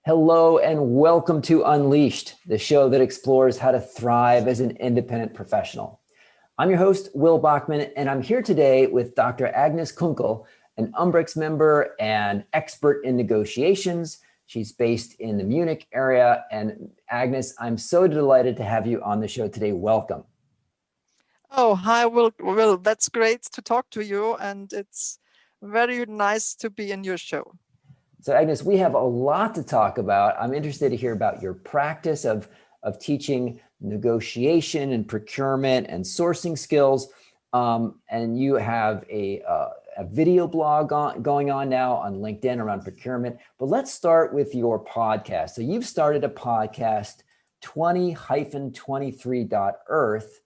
Hello and welcome to Unleashed, the show that explores how to thrive as an independent professional. I'm your host, Will Bachman, and I'm here today with Dr. Agnes Kunkel, an Umbrex member and expert in negotiations. She's based in the Munich area. And Agnes, I'm so delighted to have you on the show today. Welcome. Oh, hi, Will. That's great to talk to you, and it's very nice to be in your show. So Agnes, we have a lot to talk about. I'm interested to hear about your practice of teaching negotiation and procurement and sourcing skills. And you have a video blog going on now on LinkedIn around procurement. But let's start with your podcast. So you've started a podcast, 20-23.earth,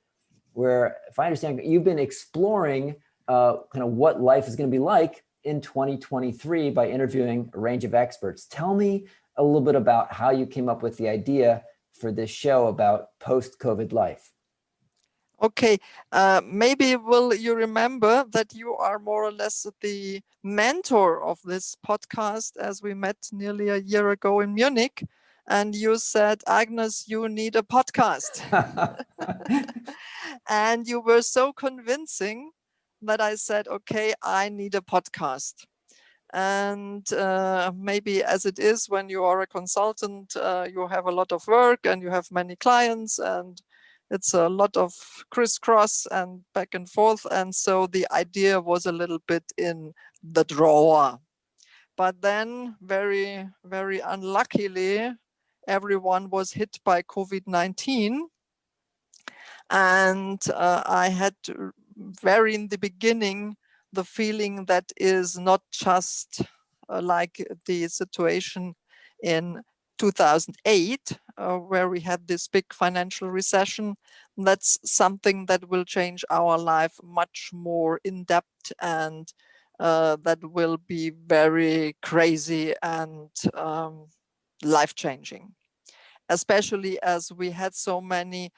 where, if I understand, you've been exploring kind of what life is going to be like in 2023 by interviewing a range of experts. Tell me a little bit about how you came up with the idea for this show about post-COVID life. Okay, maybe Will, you remember that you are more or less the mentor of this podcast, as we met nearly a year ago in Munich, and you said, Agnes, you need a podcast. And you were so convincing that I said, okay, I need a podcast. And maybe as it is when you are a consultant, you have a lot of work and you have many clients and it's a lot of crisscross and back and forth. And so the idea was a little bit in the drawer. But then very, very unluckily, everyone was hit by COVID-19. And I had very in the beginning the feeling that is not just like the situation in 2008, where we had this big financial recession. That's something that will change our life much more in depth, and that will be very crazy and life-changing, especially as we had so many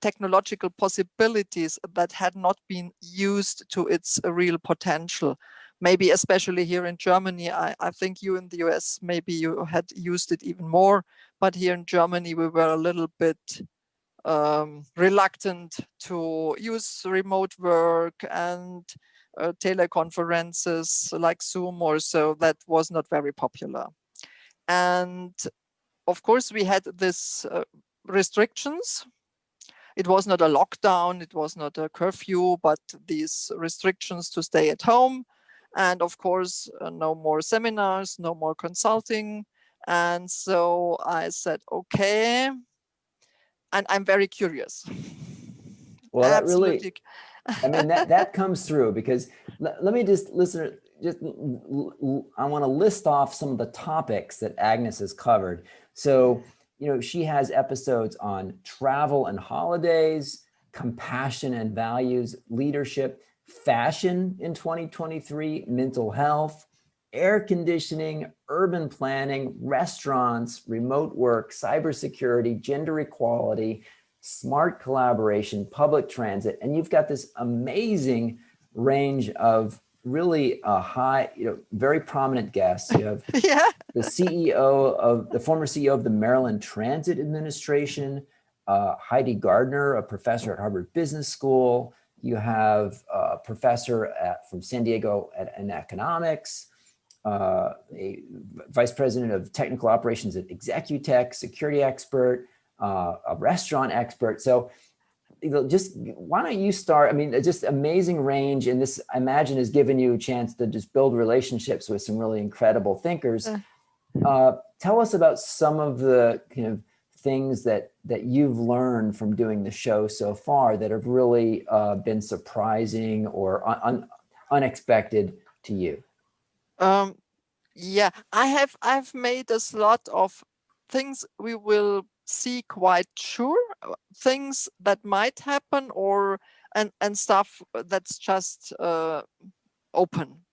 technological possibilities that had not been used to its real potential. Maybe especially here in Germany, I think you in the US, maybe you had used it even more, but here in Germany, we were a little bit reluctant to use remote work and teleconferences like Zoom or so. That was not very popular. And of course, we had this restrictions. It was not a lockdown, it was not a curfew, but these restrictions to stay at home. And of course, no more seminars, no more consulting. And so I said, okay. And I'm very curious. Well, that really, I mean, that comes through because let me just listen, I want to list off some of the topics that Agnes has covered. So, she has episodes on travel and holidays, compassion and values, leadership, fashion in 2023, mental health, air conditioning, urban planning, restaurants, remote work, cybersecurity, gender equality, smart collaboration, public transit. And you've got this amazing range of really high, very prominent guests. You have the former CEO of the Maryland Transit Administration, Heidi Gardner, a professor at Harvard Business School. You have a professor from San Diego in economics, a vice president of technical operations at Executech, security expert, a restaurant expert. So just why don't you start? I mean, just amazing range. And this, I imagine, has given you a chance to just build relationships with some really incredible thinkers. Tell us about some of the kind of things that you've learned from doing the show so far that have really been surprising or unexpected to you. I've made a lot of things we will see quite sure, things that might happen and stuff that's just open.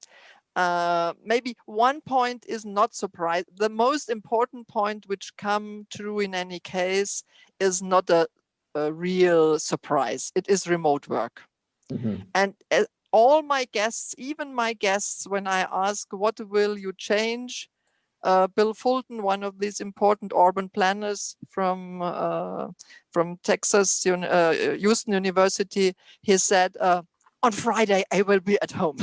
Maybe one point is not surprise. The most important point which come true in any case is not a real surprise. It is remote work. Mm-hmm. And all my guests, even my guests, when I ask what will you change, Bill Fulton, one of these important urban planners from Texas, Houston University, he said, on Friday, I will be at home.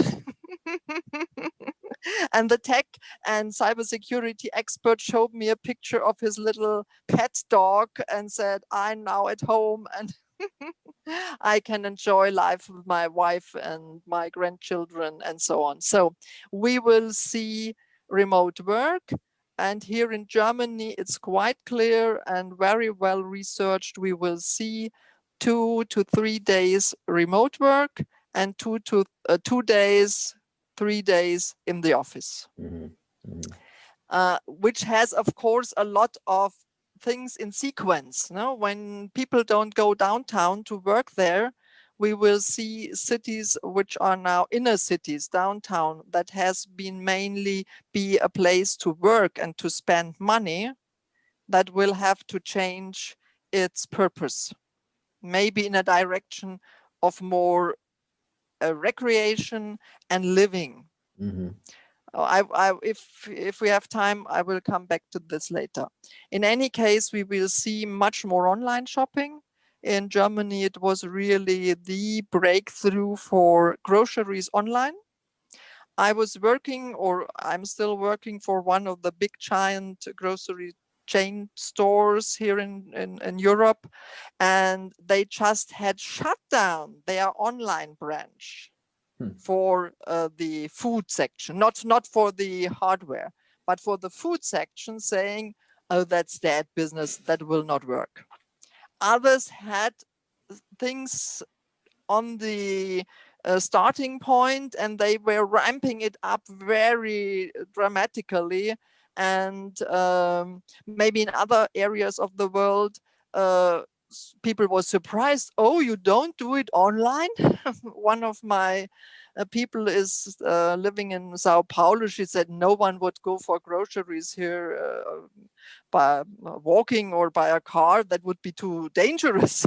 And the tech and cybersecurity expert showed me a picture of his little pet dog and said, I'm now at home and I can enjoy life with my wife and my grandchildren and so on. So we will see remote work. And here in Germany, it's quite clear and very well researched. We will see 2 to 3 days remote work and 2 days, 3 days in the office. Mm-hmm. Mm-hmm. Which has, of course, a lot of things in sequence. No? When people don't go downtown to work there, we will see cities which are now inner cities, downtown, that has been mainly be a place to work and to spend money, that will have to change its purpose, maybe in a direction of more recreation and living. Mm-hmm. If we have time, I will come back to this later. In any case, we will see much more online shopping. In Germany, it was really the breakthrough for groceries online. I was working, or I'm still working, for one of the big giant grocery chain stores here in Europe, and they just had shut down their online branch for the food section, not for the hardware, but for the food section, saying, oh, that's dead business, that will not work. Others had things on the starting point, and they were ramping it up very dramatically. And maybe in other areas of the world, people were surprised. Oh, you don't do it online? One of my people is living in Sao Paulo. She said no one would go for groceries here by walking or by a car. That would be too dangerous.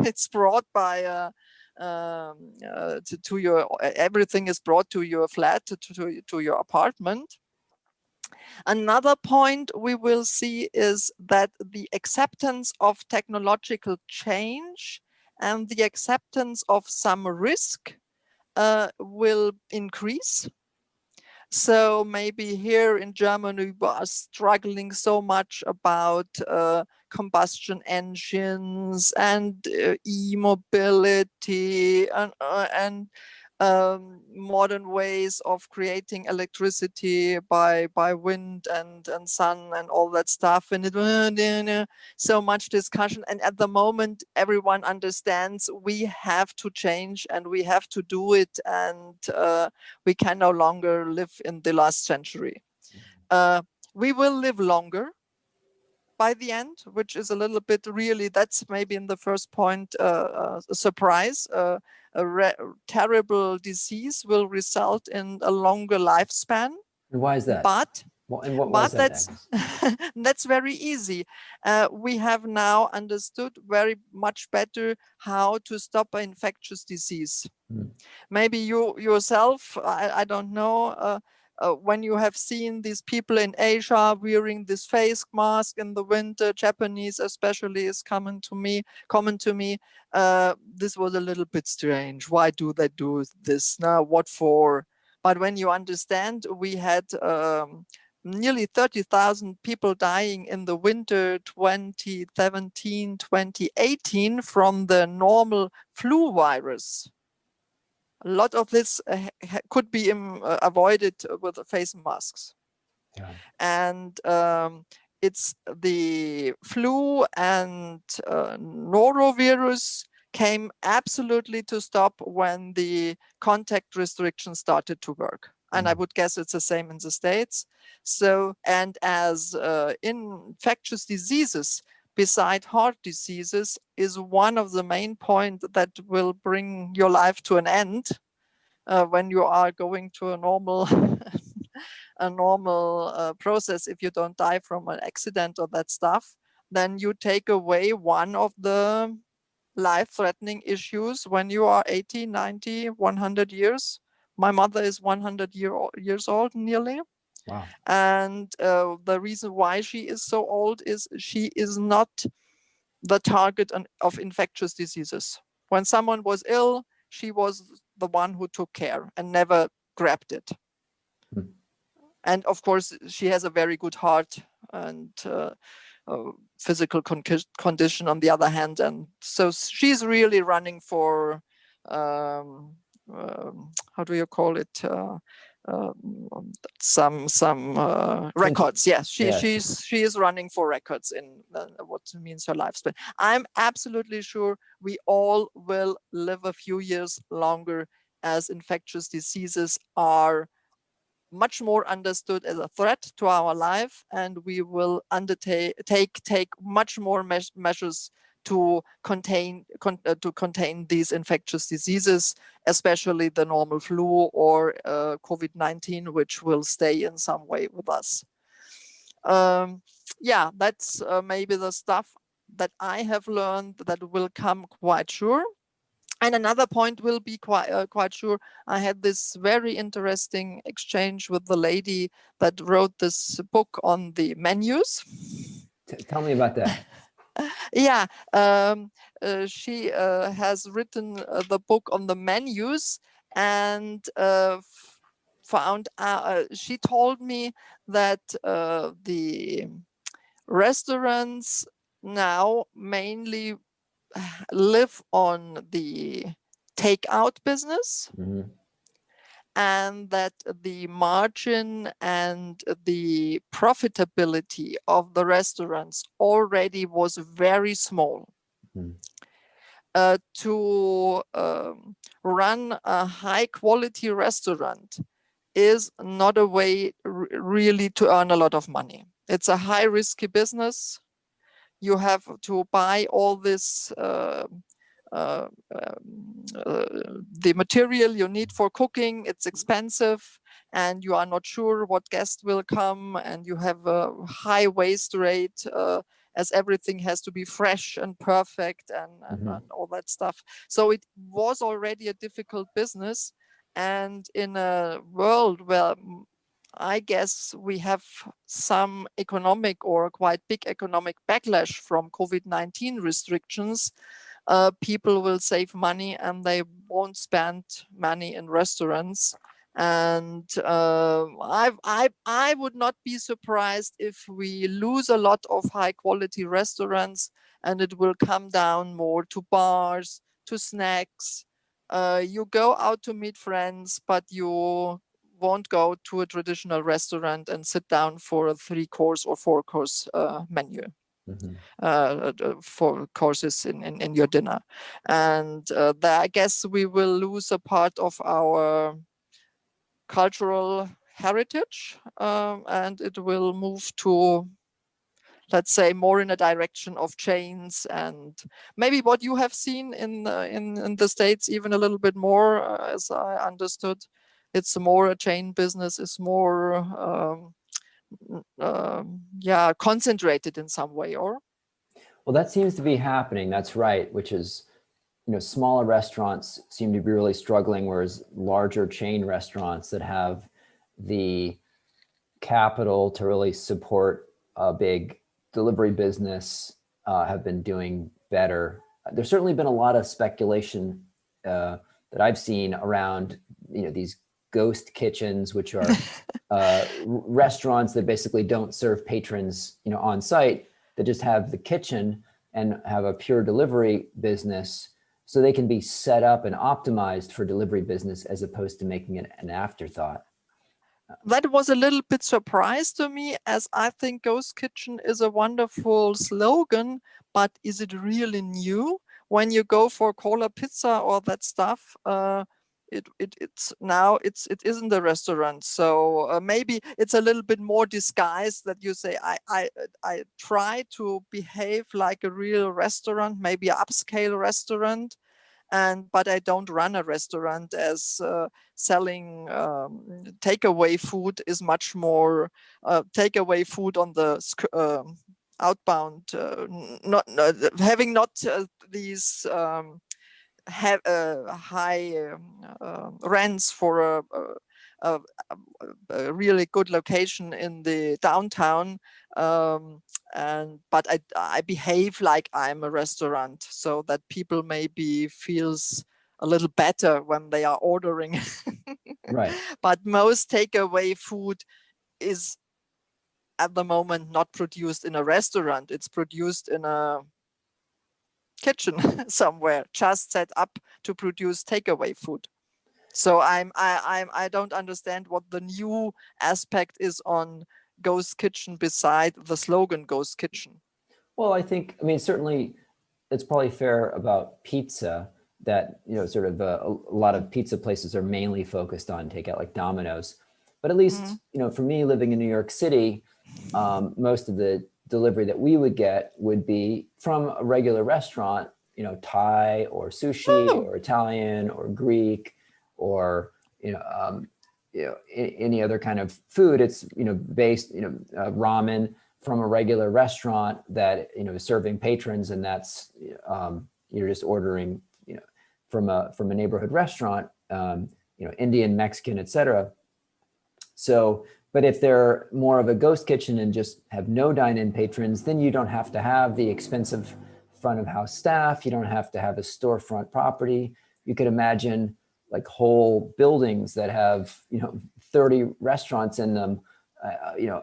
It's brought by to your, everything is brought to your flat, to your apartment. Another point we will see is that the acceptance of technological change and the acceptance of some risk will increase. So maybe here in Germany, we are struggling so much about combustion engines and e-mobility and modern ways of creating electricity by wind and sun and all that stuff. And it so much discussion. And at the moment, everyone understands we have to change and we have to do it. And we can no longer live in the last century. We will live longer by the end, which is a little bit really, that's maybe in the first point, a surprise. Terrible disease will result in a longer lifespan. And why is that? But that's that's very easy. We have now understood very much better how to stop an infectious disease. Maybe you yourself, I don't know, when you have seen these people in Asia wearing this face mask in the winter, Japanese especially, is common to me. This was a little bit strange. Why do they do this now? What for? But when you understand, we had nearly 30,000 people dying in the winter 2017, 2018 from the normal flu virus. A lot of this could be avoided with face masks. Yeah. And it's the flu and norovirus came absolutely to stop when the contact restrictions started to work. And I would guess it's the same in the States. So, and as infectious diseases, beside heart diseases, is one of the main points that will bring your life to an end when you are going to a normal process. If you don't die from an accident or that stuff, then you take away one of the life-threatening issues when you are 80, 90, 100 years. My mother is 100 years old nearly. Wow. And the reason why she is so old is she is not the target of infectious diseases. When someone was ill, she was the one who took care and never grabbed it. Hmm. And of course, she has a very good heart and physical condition on the other hand. And so she's really running for, how do you call it? Some records. Yes, she is running for records in what means her lifespan. I'm absolutely sure we all will live a few years longer, as infectious diseases are much more understood as a threat to our life, and we will take much more measures to contain these infectious diseases, especially the normal flu or COVID-19, which will stay in some way with us. Yeah, that's maybe the stuff that I have learned that will come quite sure. And another point will be quite sure. I had this very interesting exchange with the lady that wrote this book on the menus. Tell me about that. Yeah, she has written the book on the menus, and found she told me that the restaurants now mainly live on the takeout business, Mm-hmm. and that the margin and the profitability of the restaurants already was very small. Mm-hmm. To run a high quality restaurant is not a way really to earn a lot of money. It's a high risky business. You have to buy all this uh, the material you need for cooking. It's expensive, and you are not sure what guest will come, and you have a high waste rate, as everything has to be fresh and perfect, and all that stuff. So it was already a difficult business, and in a world where I guess we have some economic or quite big economic backlash from COVID-19 restrictions, people will save money and they won't spend money in restaurants. And I would not be surprised if we lose a lot of high quality restaurants, and it will come down more to bars, to snacks. You go out to meet friends, but you won't go to a traditional restaurant and sit down for a 3-course or 4-course menu. For courses in your dinner. And I guess we will lose a part of our cultural heritage, and it will move to, let's say, more in a direction of chains, and maybe what you have seen in the States, even a little bit more, as I understood. It's more a chain business, is more concentrated in some way, or? Well, that seems to be happening. That's right, which is, smaller restaurants seem to be really struggling, whereas larger chain restaurants that have the capital to really support a big delivery business have been doing better. There's certainly been a lot of speculation that I've seen around, these ghost kitchens, which are restaurants that basically don't serve patrons, on site, that just have the kitchen and have a pure delivery business, so they can be set up and optimized for delivery business as opposed to making it an afterthought. That was a little bit surprise to me, as I think ghost kitchen is a wonderful slogan, but is it really new? When you go for cola pizza or that stuff, it isn't a restaurant. So maybe it's a little bit more disguised, that you say I try to behave like a real restaurant, maybe an upscale restaurant, but I don't run a restaurant, as selling takeaway food is much more takeaway food on the outbound, not having not these have high rents for a really good location in the downtown, but I behave like I'm a restaurant, so that people maybe feels a little better when they are ordering. Right. But most takeaway food is at the moment not produced in a restaurant. It's produced in a kitchen somewhere, just set up to produce takeaway food. So I don't understand what the new aspect is on Ghost Kitchen beside the slogan Ghost Kitchen. Well, I mean, certainly it's probably fair about pizza that, sort of a lot of pizza places are mainly focused on takeout, like Domino's. But at least, for me living in New York City, most of the delivery that we would get would be from a regular restaurant, Thai or sushi or Italian or Greek or, any other kind of food. It's, based, ramen from a regular restaurant that, is serving patrons, and that's, you're just ordering, from a neighborhood restaurant, Indian, Mexican, etc. So, but if they're more of a ghost kitchen and just have no dine-in patrons, then you don't have to have the expensive front of house staff. You don't have to have a storefront property. You could imagine like whole buildings that have, 30 restaurants in them,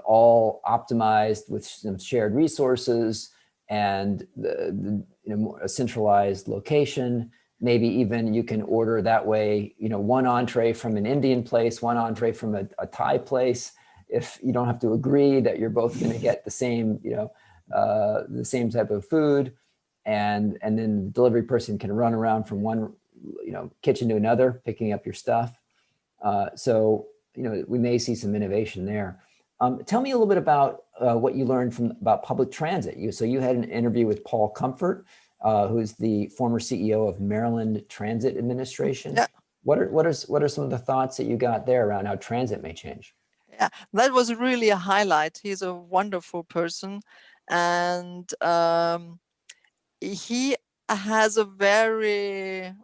all optimized with some shared resources and a centralized location. Maybe even you can order that way, one entree from an Indian place, one entree from a Thai place. If you don't have to agree that you're both going to get the same, the same type of food, and then the delivery person can run around from one, kitchen to another, picking up your stuff. So, we may see some innovation there. Tell me a little bit about what you learned about public transit. So you had an interview with Paul Comfort, who's the former CEO of Maryland Transit Administration. Yeah. What are some of the thoughts that you got there around how transit may change? Yeah, that was really a highlight. He's a wonderful person, and he has a very,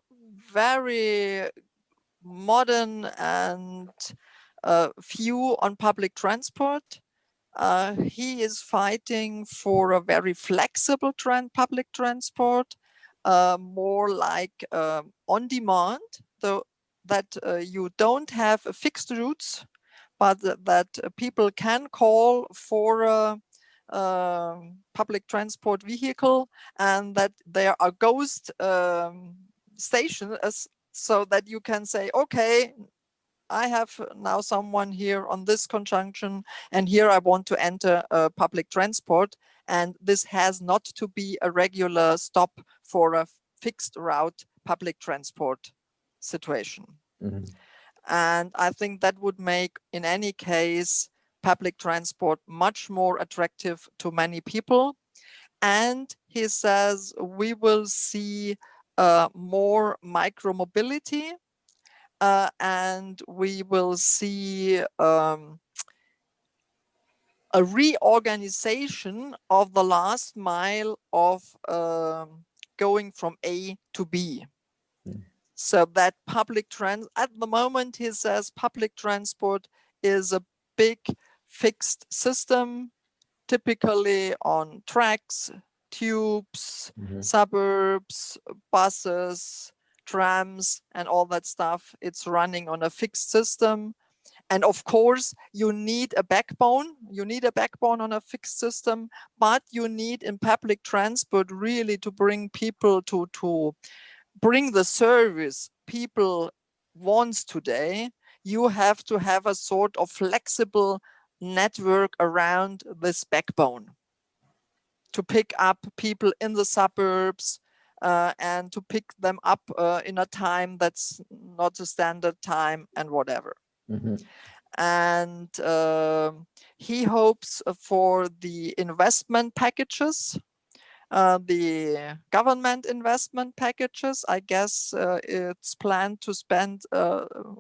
very modern and view on public transport. He is fighting for a very flexible public transport, more like on demand, though that you don't have fixed routes, but that people can call for a public transport vehicle, and that there are ghost stations, so that you can say, okay, I have now someone here on this conjunction, and here I want to enter public transport, and this has not to be a regular stop for a fixed route public transport situation. Mm-hmm. And I think that would make, in any case, public transport much more attractive to many people. And he says we will see more micro-mobility, and we will see a reorganization of the last mile of going from A to B. So that at the moment, he says public transport is a big fixed system, typically on tracks, tubes, suburbs, buses, trams, and all that stuff. It's running on a fixed system. And of course, you need a backbone. You need a backbone on a fixed system, but you need in public transport really to bring people to bring the service people want today. You have to have a sort of flexible network around this backbone to pick up people in the suburbs, and to pick them up in a time that's not a standard time and whatever. Mm-hmm. And he hopes for the investment packages, the government investment packages. I guess it's planned to spend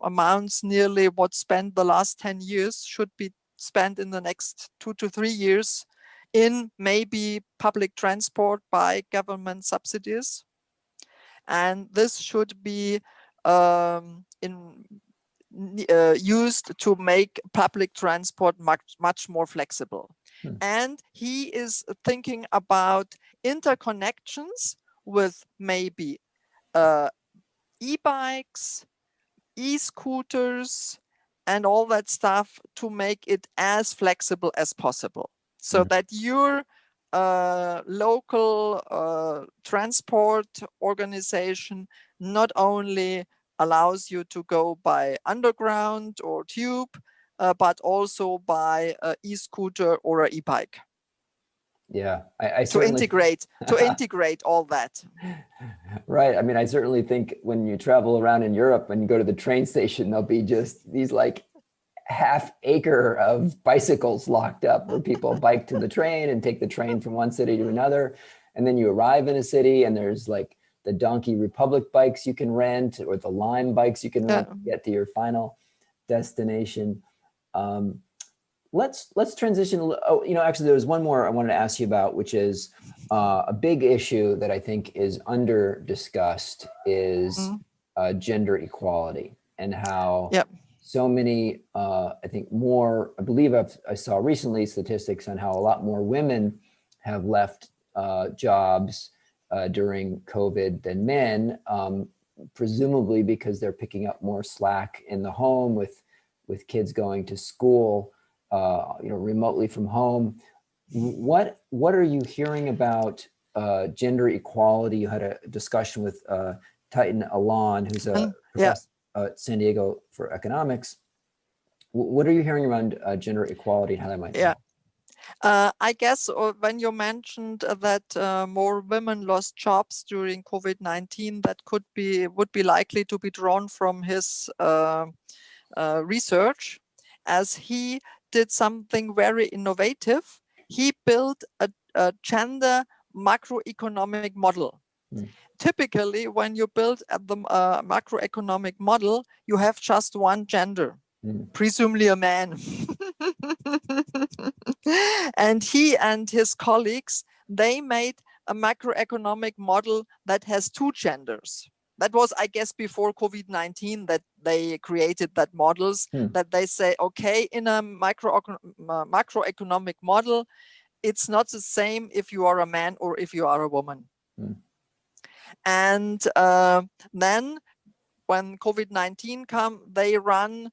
amounts nearly what's spent the last 10 years should be spent in the next 2 to 3 years in maybe public transport by government subsidies. And this should be used to make public transport much more flexible. And he is thinking about interconnections with maybe e-bikes, e-scooters, and all that stuff to make it as flexible as possible, so that your local transport organization not only allows you to go by underground or tube, but also by an e-scooter or an e-bike. Yeah, I certainly to integrate all that. Right. I mean, I certainly think when you travel around in Europe and you go to the train station, there'll be just these like half acre of bicycles locked up where people bike to the train and take the train from one city to another. And then you arrive in a city and there's like the Donkey Republic bikes you can rent or the Lime bikes you can rent to get to your final destination. Let's transition. Oh, actually, there was one more I wanted to ask you about, which is a big issue that I think is under discussed is gender equality, and how so many, I think more, I believe I saw recently statistics on how a lot more women have left jobs during COVID than men, presumably because they're picking up more slack in the home with kids going to school, remotely from home. What are you hearing about gender equality? You had a discussion with Titan Alon, who's a professor at San Diego for economics. What are you hearing around gender equality and how that might help? I guess when you mentioned that more women lost jobs during COVID-19, that would be likely to be drawn from his research, as he did something very innovative. He built a gender macroeconomic model. Typically, when you build the macroeconomic model, you have just one gender, presumably a man. And he and his colleagues, they made a macroeconomic model that has two genders. That was, I guess, before COVID-19 that they created that models, that they say, okay, in a macroeconomic model, it's not the same if you are a man or if you are a woman. And then when COVID-19 come, they run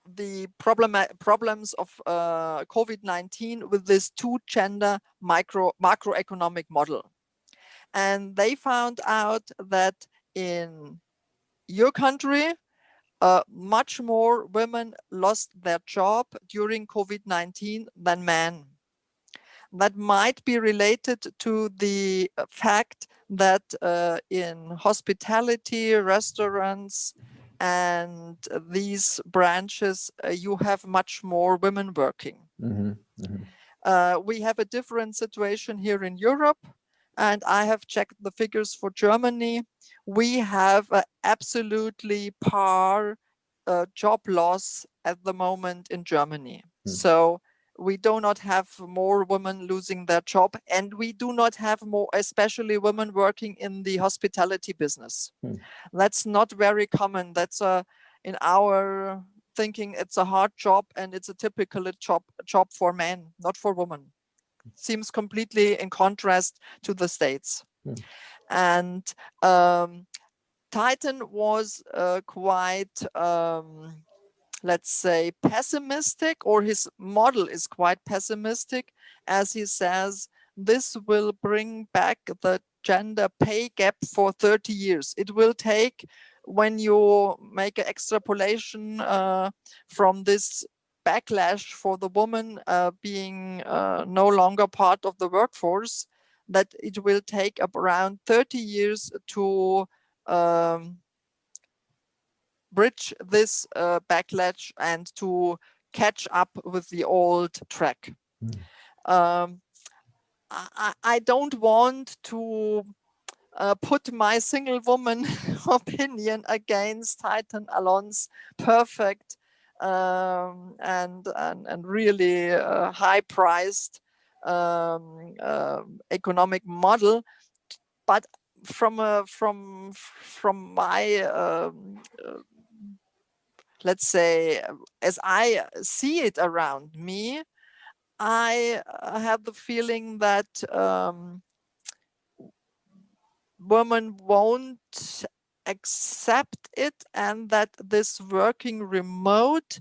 the problems of COVID-19 with this two gender macroeconomic model. And they found out that in your country, much more women lost their job during COVID-19 than men. That might be related to the fact that in hospitality, restaurants, and these branches, you have much more women working. We have a different situation here in Europe, and I have checked the figures for Germany. We have absolutely par job loss at the moment in Germany. So we do not have more women losing their job, and we do not have more, especially women working in the hospitality business. That's not very common. That's in our thinking, it's a hard job, and it's a typical job for men, not for women. Seems completely in contrast to the States. And Titan was quite, let's say, pessimistic, or his model is quite pessimistic, as he says, this will bring back the gender pay gap for 30 years. It will take, when you make an extrapolation from this backlash for the woman being no longer part of the workforce, that it will take around 30 years to bridge this backlash and to catch up with the old track. I don't want to put my single woman opinion against Titan Alon's perfect and really high-priced economic model, but from my let's say, as I see it around me, I have the feeling that women won't accept it, and that this working remote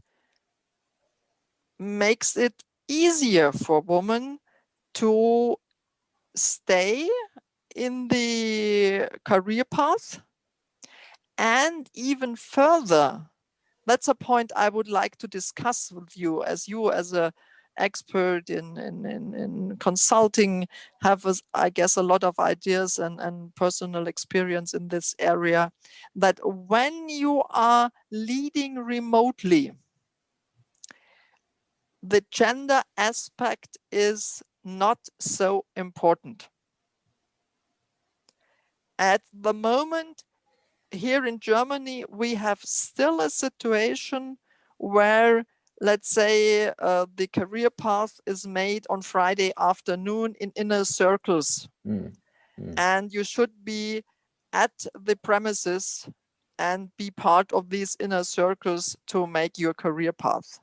makes it easier for women to stay in the career path. And even further, that's a point I would like to discuss with you as a expert in consulting, have, I guess, a lot of ideas and personal experience in this area, that when you are leading remotely, the gender aspect is not so important. At the moment, here in Germany, we have still a situation where, let's say, the career path is made on Friday afternoon in inner circles. And you should be at the premises and be part of these inner circles to make your career path.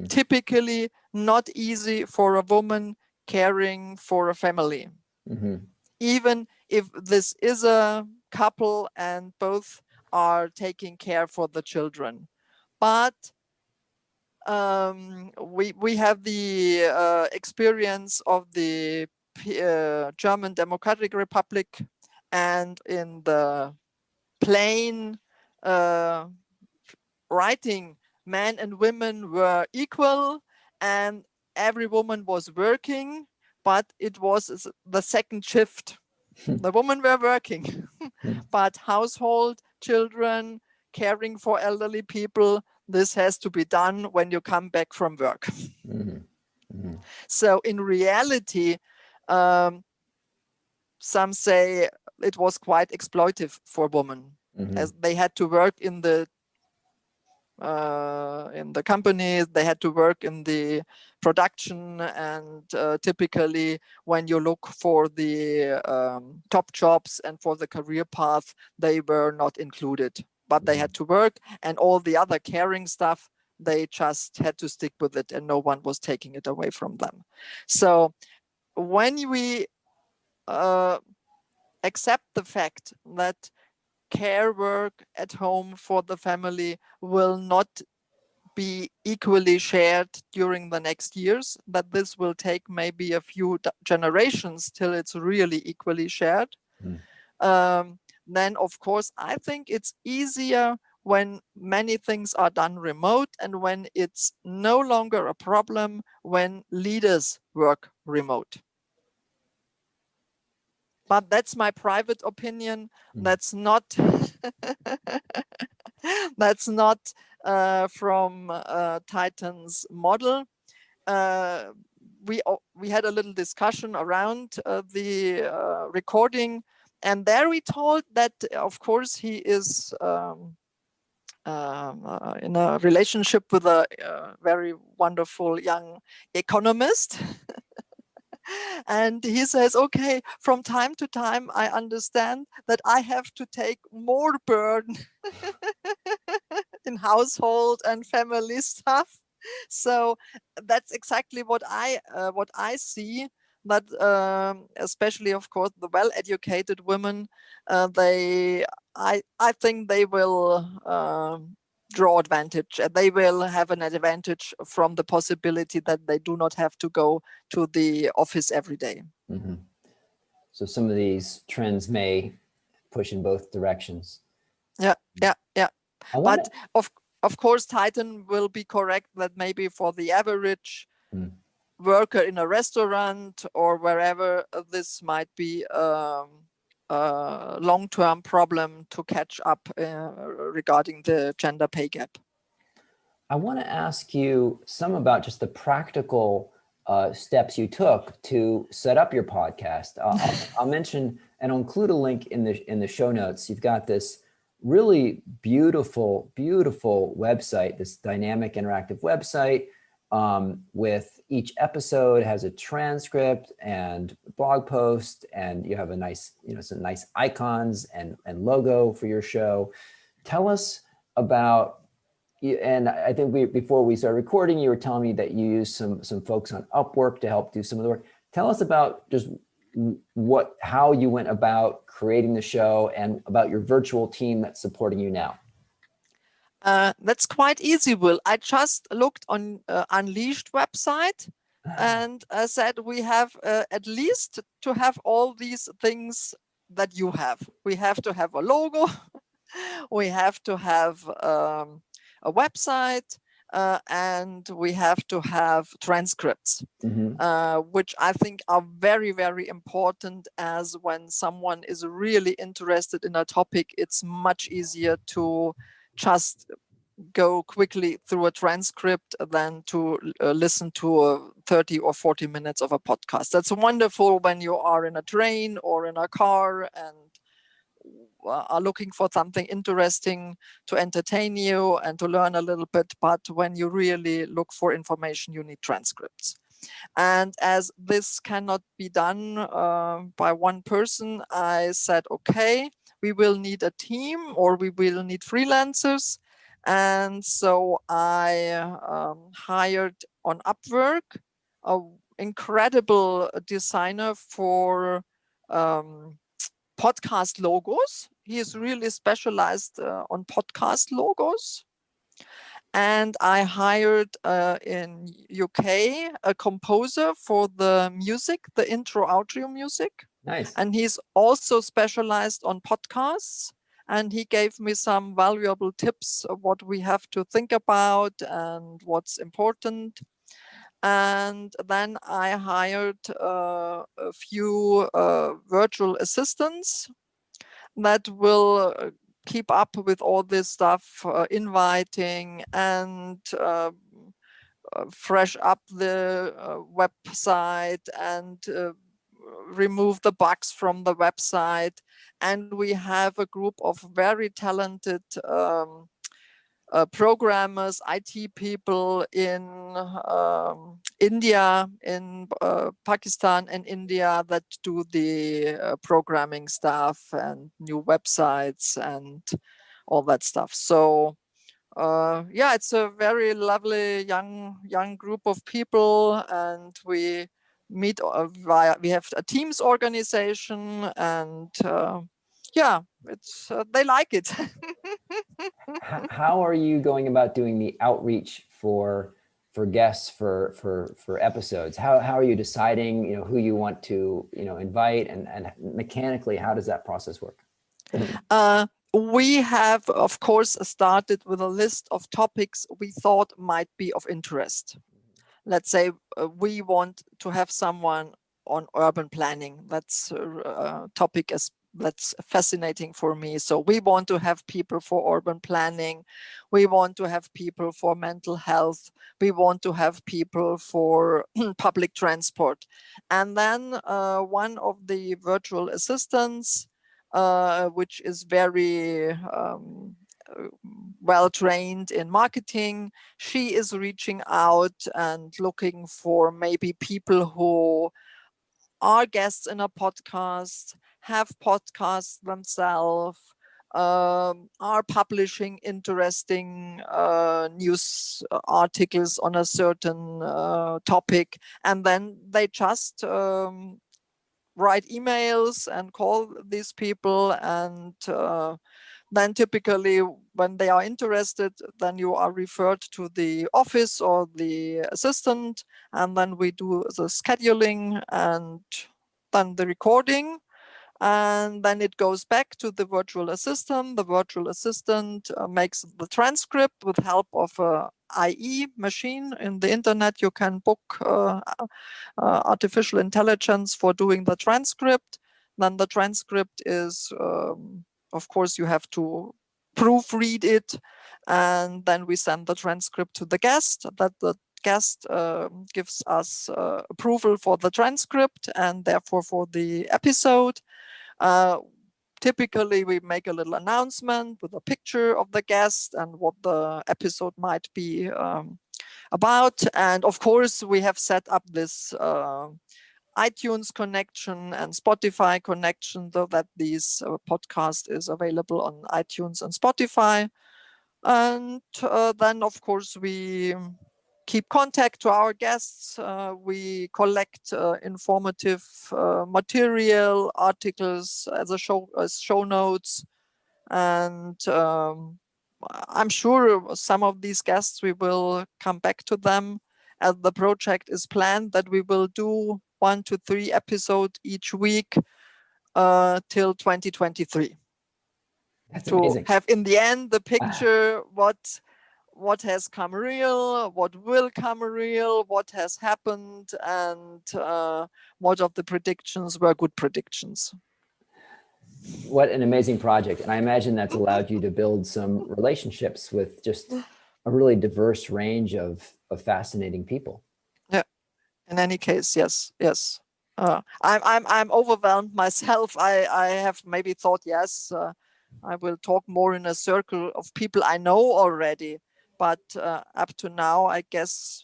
Typically not easy for a woman caring for a family. Even if this is a couple and both are taking care for the children. But we have the experience of the German Democratic Republic, and in the plain writing, men and women were equal, and every woman was working, but it was the second shift. The women were working, but household, children, caring for elderly people, this has to be done when you come back from work. So in reality, some say it was quite exploitive for women, as they had to work in the companies, they had to work in the production, and typically when you look for the top jobs and for the career path, they were not included, but they had to work, and all the other caring stuff, they just had to stick with it, and no one was taking it away from them. So when we accept the fact that care work at home for the family will not be equally shared during the next years, that this will take maybe a few generations till it's really equally shared, then of course I think it's easier when many things are done remote, and when it's no longer a problem when leaders work remote. But that's my private opinion. That's not that's not from Titan's model. We had a little discussion around the recording, and there we told that, of course, he is in a relationship with a very wonderful young economist. And he says, okay, from time to time, I understand that I have to take more burden in household and family stuff. So that's exactly what I see. That especially, of course, the well-educated women, I think they will draw advantage. They will have an advantage from the possibility that they do not have to go to the office every day. So some of these trends may push in both directions. Yeah. But of course, Titan will be correct that maybe for the average worker in a restaurant or wherever, this might be a long-term problem to catch up regarding the gender pay gap. I want to ask you some about just the practical steps you took to set up your podcast. I'll mention, and I'll include a link in the show notes. You've got this really beautiful website, this dynamic interactive website, with each episode has a transcript and blog post, and you have a nice, some nice icons and logo for your show. Tell us about and I think before we started recording, you were telling me that you use some folks on Upwork to help do some of the work. Tell us about just how you went about creating the show and about your virtual team that's supporting you now. That's quite easy, Will. I just looked on Unleashed website and said we have at least to have all these things that you have. We have to have a logo. We have to have a website, and we have to have transcripts, which I think are very, very important, as when someone is really interested in a topic, it's much easier to just go quickly through a transcript than to listen to 30 or 40 minutes of a podcast. That's wonderful when you are in a train or in a car and are looking for something interesting to entertain you and to learn a little bit. But when you really look for information, you need transcripts. And as this cannot be done by one person, I said, okay, we will need a team, or we will need freelancers. And so I hired on Upwork an incredible designer for podcast logos. He is really specialized on podcast logos. And I hired in UK a composer for the music, the intro outro music. Nice. And he's also specialized on podcasts. And he gave me some valuable tips of what we have to think about and what's important. And then I hired a few virtual assistants that will keep up with all this stuff, inviting and fresh up the website and remove the bugs from the website. And we have a group of very talented programmers, IT people in India, in Pakistan and India that do the programming stuff and new websites and all that stuff. So yeah, it's a very lovely young group of people, and we meet we have a Teams organization, and yeah, it's they like it. How are you going about doing the outreach for guests for episodes? How are you deciding who you want to invite, and mechanically how does that process work? We have, of course, started with a list of topics we thought might be of interest. Let's say we want to have someone on urban planning. That's a topic that's fascinating for me. So we want to have people for urban planning. We want to have people for mental health. We want to have people for public transport. And then one of the virtual assistants, which is very well trained in marketing, she is reaching out and looking for maybe people who are guests in a podcast, have podcasts themselves, are publishing interesting news articles on a certain topic, and then they just write emails and call these people, and then typically when they are interested, then you are referred to the office or the assistant, and then we do the scheduling and then the recording, and then it goes back to the virtual assistant. The virtual assistant makes the transcript with help of a IE machine in the internet. You can book artificial intelligence for doing the transcript. Then the transcript is of course, you have to proofread it, and then we send the transcript to the guest. That the guest gives us approval for the transcript and therefore for the episode. Typically, we make a little announcement with a picture of the guest and what the episode might be about. And of course, we have set up this iTunes connection and Spotify connection, so that this podcast is available on iTunes and Spotify. And then, of course, we keep contact to our guests. We collect informative material, articles as show notes. And I'm sure some of these guests, we will come back to them, as the project is planned that we will do 1 to 3 episodes each week till 2023. That's to amazing. have in the end the picture what has come real, what will come real, what has happened, and what of the predictions were good predictions. What an amazing project. And I imagine that's allowed you to build some relationships with just a really diverse range of fascinating people. Yeah, in any case, yes. I'm overwhelmed myself. I have maybe thought, yes, I will talk more in a circle of people I know already. But up to now, I guess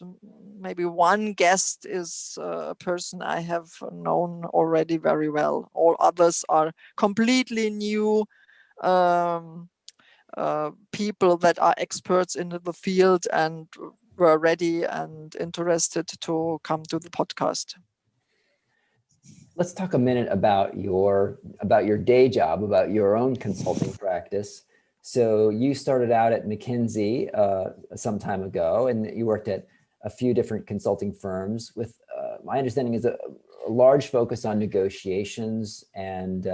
maybe one guest is a person I have known already very well. All others are completely new people that are experts in the field and were ready and interested to come to the podcast. Let's talk a minute about your day job, about your own consulting practice. So you started out at McKinsey some time ago, and you worked at a few different consulting firms with, my understanding is a large focus on negotiations. And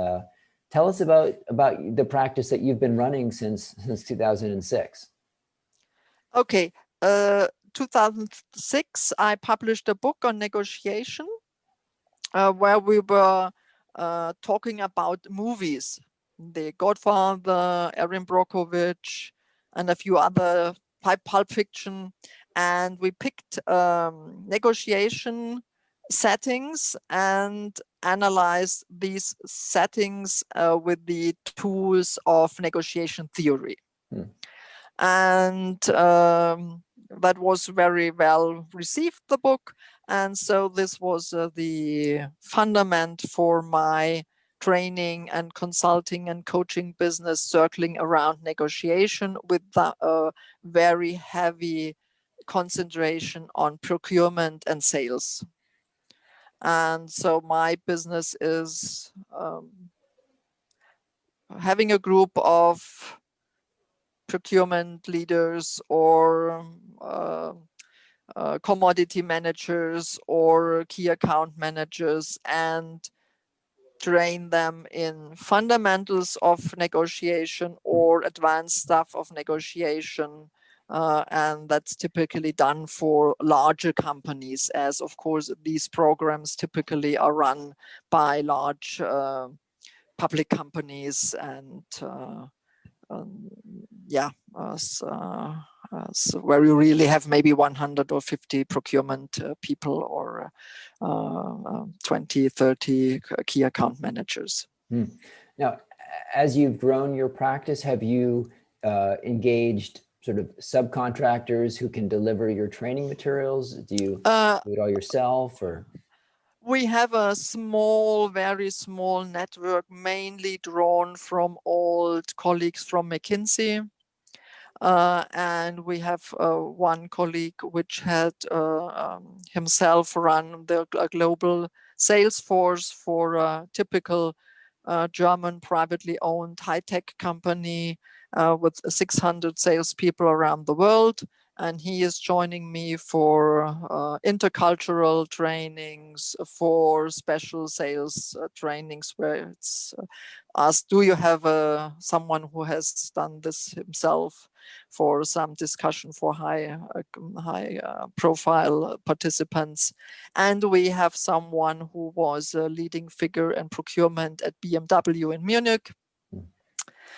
tell us about the practice that you've been running since 2006. Okay, 2006, I published a book on negotiation where we were talking about movies, The Godfather, Erin Brockovich, and a few other pulp fiction. And we picked negotiation settings and analyzed these settings with the tools of negotiation theory. And that was very well received, the book. And so this was the fundament for my training and consulting and coaching business circling around negotiation, with a very heavy concentration on procurement and sales. And so my business is having a group of procurement leaders or commodity managers or key account managers, and train them in fundamentals of negotiation or advanced stuff of negotiation. And that's typically done for larger companies, as of course these programs typically are run by large public companies and so where you really have maybe 100 or 50 procurement people or 20, 30 key account managers. Now, as you've grown your practice, have you engaged sort of subcontractors who can deliver your training materials? Do you do it all yourself, or? We have a small, very small network, mainly drawn from old colleagues from McKinsey. And we have one colleague which had himself run the global sales force for a typical German privately owned high-tech company with 600 salespeople around the world. And he is joining me for intercultural trainings, for special sales trainings, where it's asked, do you have someone who has done this himself, for some discussion for high profile participants. And we have someone who was a leading figure in procurement at BMW in Munich.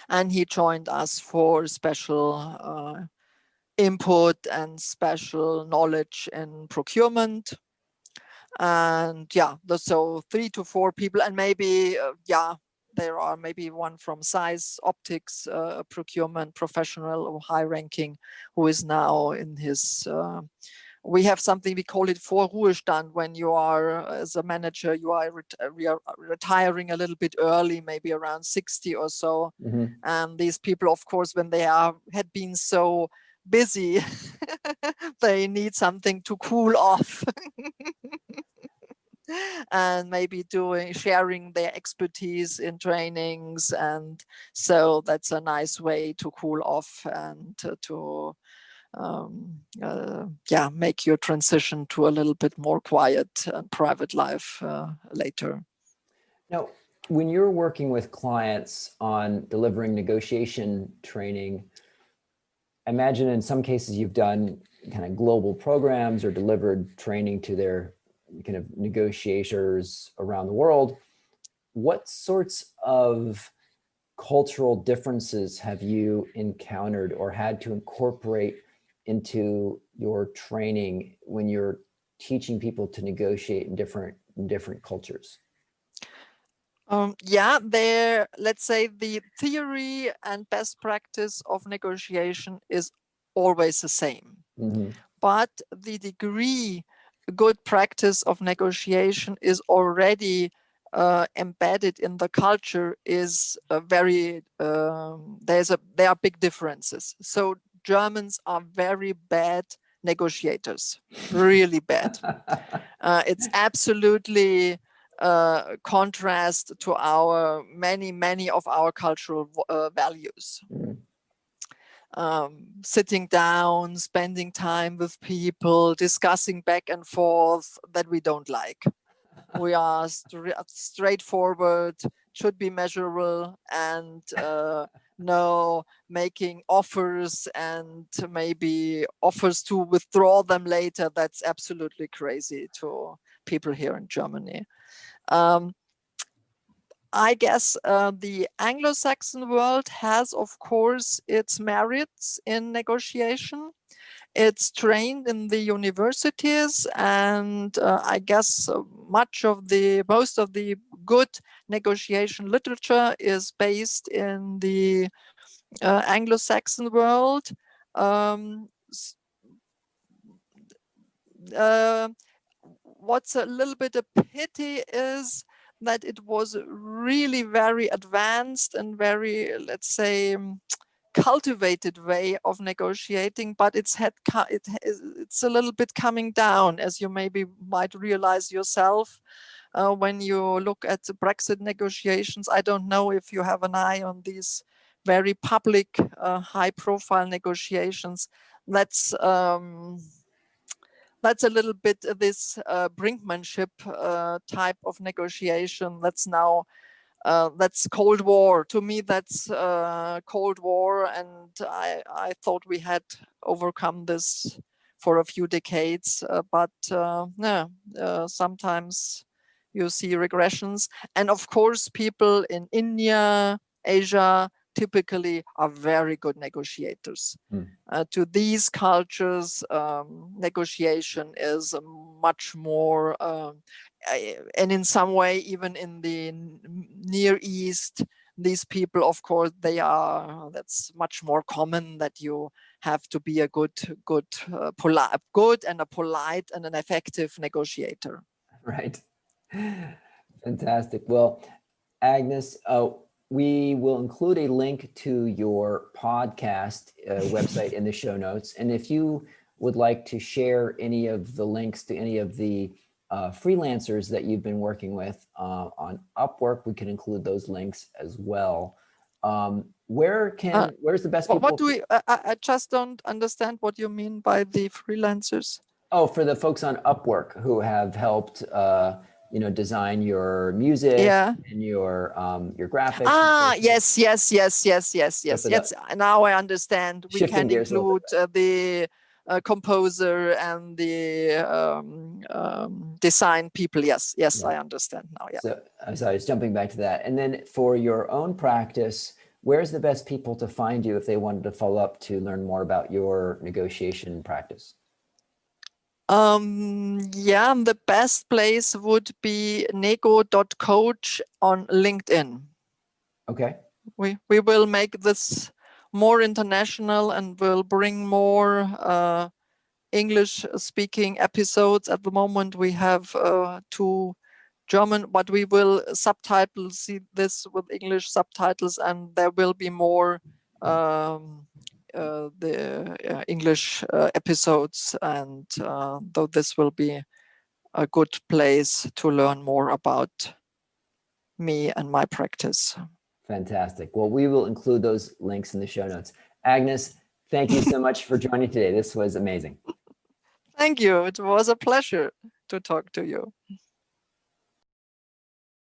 And he joined us for special input and special knowledge in procurement. And so 3 to 4 people, and maybe there are maybe one from size optics, procurement professional or high ranking, who is now in his we have something, we call it Vorruhestand, when you are, as a manager, you are retiring a little bit early, maybe around 60 or so. And these people, of course, when they had been so busy, they need something to cool off. And maybe sharing their expertise in trainings. And so that's a nice way to cool off and to make your transition to a little bit more quiet and private life later. Now, when you're working with clients on delivering negotiation training, I imagine in some cases you've done kind of global programs or delivered training to their kind of negotiators around the world. What sorts of cultural differences have you encountered or had to incorporate into your training when you're teaching people to negotiate in different cultures? Let's say the theory and best practice of negotiation is always the same. But the degree good practice of negotiation is already embedded in the culture is there are big differences. So Germans are very bad negotiators, really bad. It's absolutely contrast to our many of our cultural values. Sitting down, spending time with people, discussing back and forth, that we don't like. We are straightforward, should be measurable, and no making offers and maybe offers to withdraw them later. That's absolutely crazy to people here in Germany. I guess the Anglo-Saxon world has, of course, its merits in negotiation. It's trained in the universities, and I guess most of the good negotiation literature is based in the Anglo-Saxon world. What's a little bit a pity is that it was really very advanced and very, let's say, cultivated way of negotiating, but it's a little bit coming down, as you maybe might realize yourself when you look at the Brexit negotiations. I don't know if you have an eye on these very public, high-profile negotiations. That's a little bit this brinkmanship type of negotiation. That's Cold War. To me, that's Cold War, and I thought we had overcome this for a few decades, but sometimes you see regressions. And of course, people in India, Asia, typically are very good negotiators. To these cultures, negotiation is much more, and in some way, even in the Near East, these people, of course, that's much more common that you have to be a good and a polite and an effective negotiator. Right. Fantastic. Well, Agnes, we will include a link to your podcast website in the show notes. And if you would like to share any of the links to any of the freelancers that you've been working with on Upwork, we can include those links as well. Where's the best people? I just don't understand what you mean by the freelancers. Oh, for the folks on Upwork who have helped design your music and your graphics. Yes. Now I understand. We can include the composer and the design people. Yes, yeah. I understand now. Yeah. So I was jumping back to that. And then for your own practice, where's the best people to find you if they wanted to follow up to learn more about your negotiation practice? The best place would be nego.coach on LinkedIn. Okay. We will make this more international and will bring more English speaking episodes. At the moment, we have 2 German, but we will see this with English subtitles, and there will be more the English episodes, and though this will be a good place to learn more about me and my practice. Fantastic. Well, we will include those links in the show notes. Agnes, thank you so much for joining today. This was amazing. Thank you. It was a pleasure to talk to you.